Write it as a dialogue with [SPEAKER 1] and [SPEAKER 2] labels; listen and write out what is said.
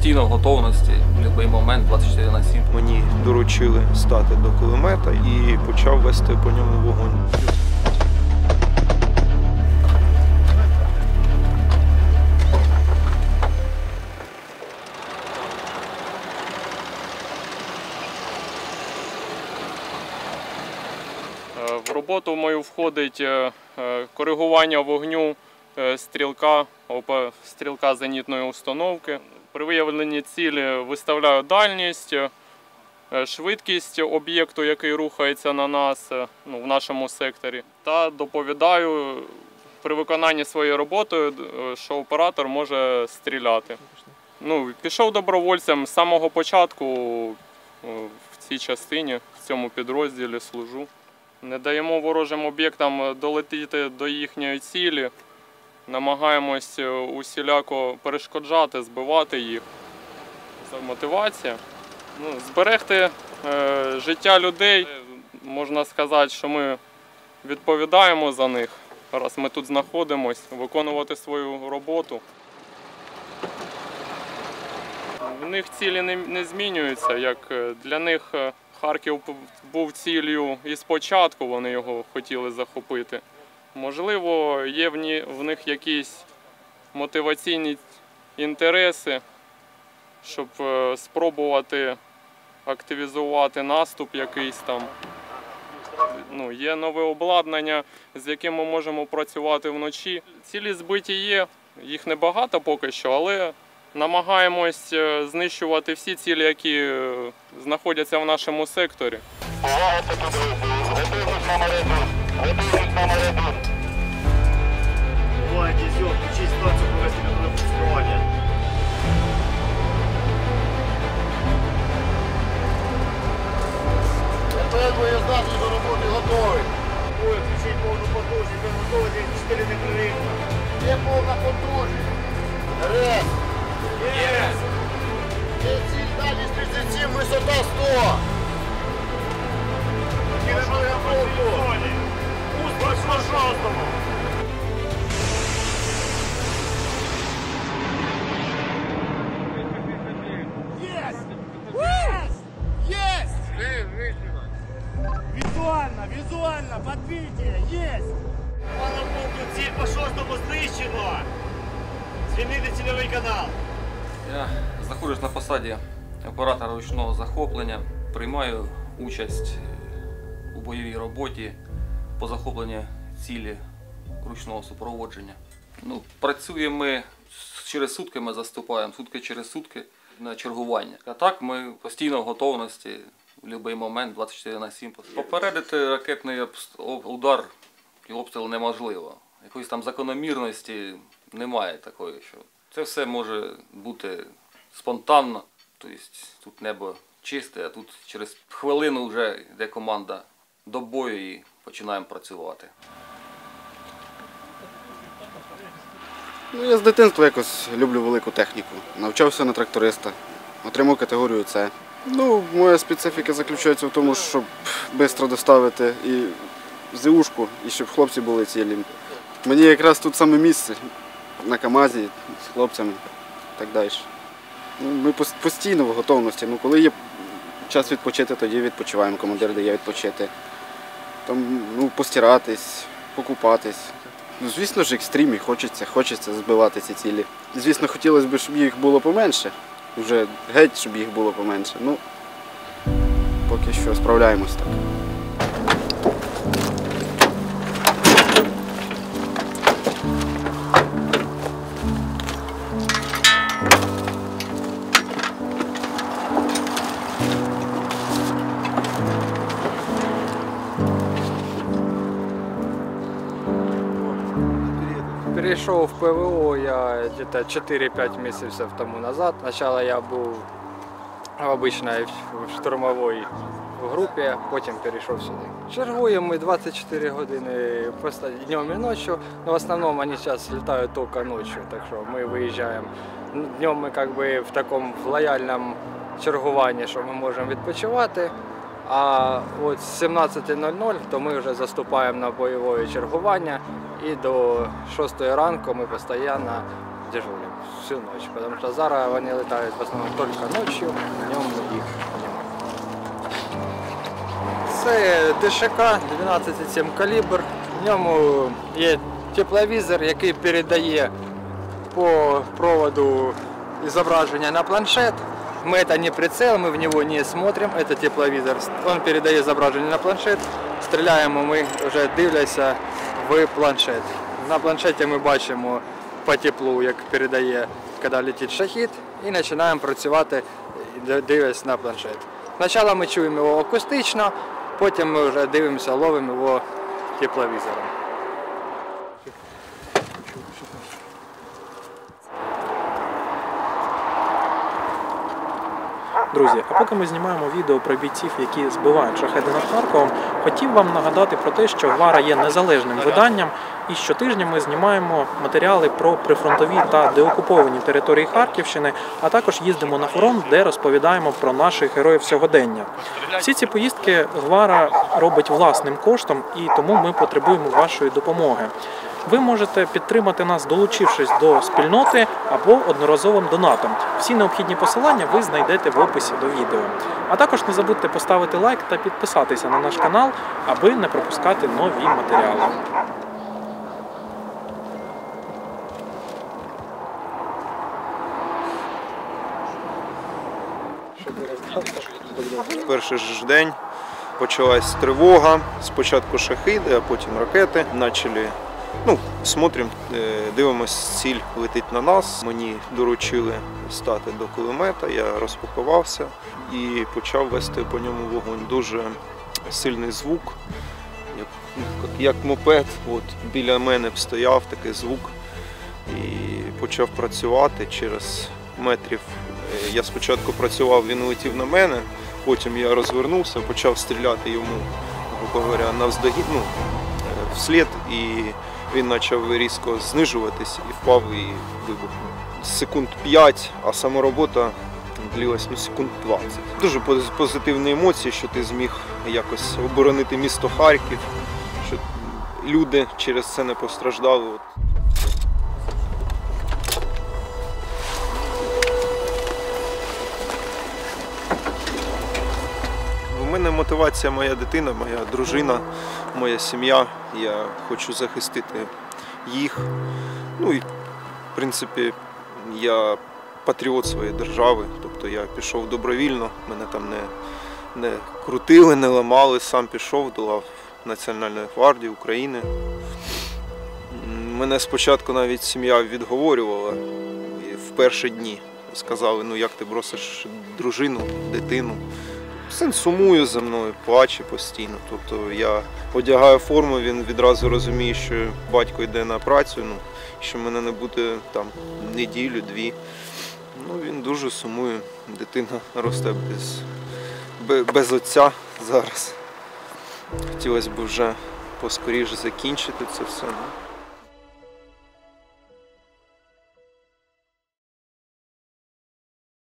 [SPEAKER 1] постійно в готовності, в будь-який момент 24/7.
[SPEAKER 2] Мені доручили стати до кулемета і почав вести по ньому вогонь.
[SPEAKER 3] В роботу мою входить коригування вогню стрілка зенітної установки. При виявленні цілі виставляю дальність, швидкість об'єкту, який рухається на нас, в нашому секторі, та доповідаю при виконанні своєї роботи, що оператор може стріляти. Пішов добровольцем з самого початку в цій частині, в цьому підрозділі служу. Не даємо ворожим об'єктам долетіти до їхньої цілі, намагаємось усіляко перешкоджати, збивати їх. Це мотивація. Зберегти життя людей, можна сказати, що ми відповідаємо за них, раз ми тут знаходимося, виконувати свою роботу. В них цілі не змінюються, як для них Харків був ціллю і спочатку, вони його хотіли захопити. Можливо, є в них якісь мотиваційні інтереси, щоб спробувати активізувати наступ якийсь там. Є нове обладнання, з яким ми можемо працювати вночі. Цілі збиті є, їх небагато поки що, але намагаємось знищувати всі цілі, які знаходяться в нашому секторі.
[SPEAKER 4] Боєздатний до роботи готовий. Ой, включіть повну потужність, ви готові 4 непрерывно. Є повна потужність. Рез. Є. Є ціль, дальність 37, висота 100. Машина на зоні. Пусть на 6-му. Визуально, подбитие, есть! Пана пункту, ціль по 6-му знищено! Звільнити цільовий канал!
[SPEAKER 1] Я знаходжусь на посаді оператора ручного захоплення, приймаю участь у бойовій роботі по захопленню цілі ручного супроводження. Працюємо ми через сутки, ми заступаємо, сутки через сутки на чергування. А так ми постійно в готовності. В будь-який момент 24/7. Попередити ракетний удар і обстріл неможливо. Якоїсь там закономірності немає такої, що це все може бути спонтанно. Тобто тут небо чисте, а тут через хвилину вже йде команда до бою і починаємо працювати.
[SPEAKER 5] Я з дитинства якось люблю велику техніку. Навчався на тракториста, отримав категорію С. Моя специфіка заключається в тому, щоб швидко доставити і ЗУшку, і щоб хлопці були цілі. Мені якраз тут саме місце, на КАМАЗі, з хлопцями і так далі. Ми постійно в готовності. Коли є час відпочити, тоді відпочиваємо, командир дає відпочити. Постиратись, покупатись. Звісно ж, екстрім, хочеться збивати ці цілі. Звісно, хотілося б, щоб їх було поменше. Вже геть, щоб їх було поменше. Поки що справляємось так.
[SPEAKER 6] Перейшов в ПВО я где-то 4-5 месяцев тому назад. Сначала я был в обычной штурмовой групі, потім перейшов сюди. Чергуємо ми 24 години просто днем і ночі. В основному вони зараз літають тільки ночі, так що ми виїжджаємо. Днем ми в такому лояльному чергуванні, що ми можемо відпочивати. А от з 17:00 то ми вже заступаємо на бойове чергування і до 6 ранку ми постійно дежурим всю ночь, потому что зараз вони літають в основному тільки ночі, днем їх немає. Це ДШК 12,7 калібр. В ньому є тепловізор, який передає по проводу изображение на планшет. Мы это не прицел, мы в него не смотрим, это тепловизор. Он передает изображение на планшет, стреляємо ми вже дивляться в планшет. На планшеті ми бачимо по теплу, як передає, коли летить шахід, і починаємо працювати, дивляться на планшет. Спочатку ми чуємо його акустично, потім ми вже дивимося, ловимо його тепловізором.
[SPEAKER 7] Друзі, а поки ми знімаємо відео про бійців, які збивають шахеди над Харковом, хотів вам нагадати про те, що Гвара є незалежним виданням, і щотижня ми знімаємо матеріали про прифронтові та деокуповані території Харківщини, а також їздимо на фронт, де розповідаємо про наших героїв сьогодення. Всі ці поїздки Гвара робить власним коштом, і тому ми потребуємо вашої допомоги. Ви можете підтримати нас, долучившись до спільноти або одноразовим донатом. Всі необхідні посилання ви знайдете в описі до відео. А також не забудьте поставити лайк та підписатися на наш канал, аби не пропускати нові матеріали.
[SPEAKER 2] В перший ж день почалась тривога. Спочатку шахиди, а потім ракети. Почали, смотрим, дивимось, ціль летить на нас. Мені доручили стати до кулемета, я розпакувався і почав вести по ньому вогонь. Дуже сильний звук, як мопед. От біля мене стояв такий звук і почав працювати через метрів. Я спочатку працював, він летів на мене, потім я розвернувся, почав стріляти йому, грубо говоря, навздогін, вслід, і він почав різко знижуватись і впав і вибухнув. Секунд 5, а сама робота длилась секунд 20. Дуже позитивні емоції, що ти зміг якось оборонити місто Харків, що люди через це не постраждали. У мене мотивація моя дитина, моя дружина, моя сім'я. Я хочу захистити їх. І, в принципі, я патріот своєї держави. Тобто я пішов добровільно, мене там не крутили, не ламали, сам пішов до лав Національної гвардії України. Мене спочатку навіть сім'я відговорювала в перші дні. Сказали, як ти бросиш дружину, дитину. Син сумує за мною, плаче постійно. Тобто я одягаю форму, він відразу розуміє, що батько йде на працю, що мене не буде там неділю-дві. Він дуже сумує, дитина росте без отця зараз. Хотілося б вже поскоріше закінчити це все.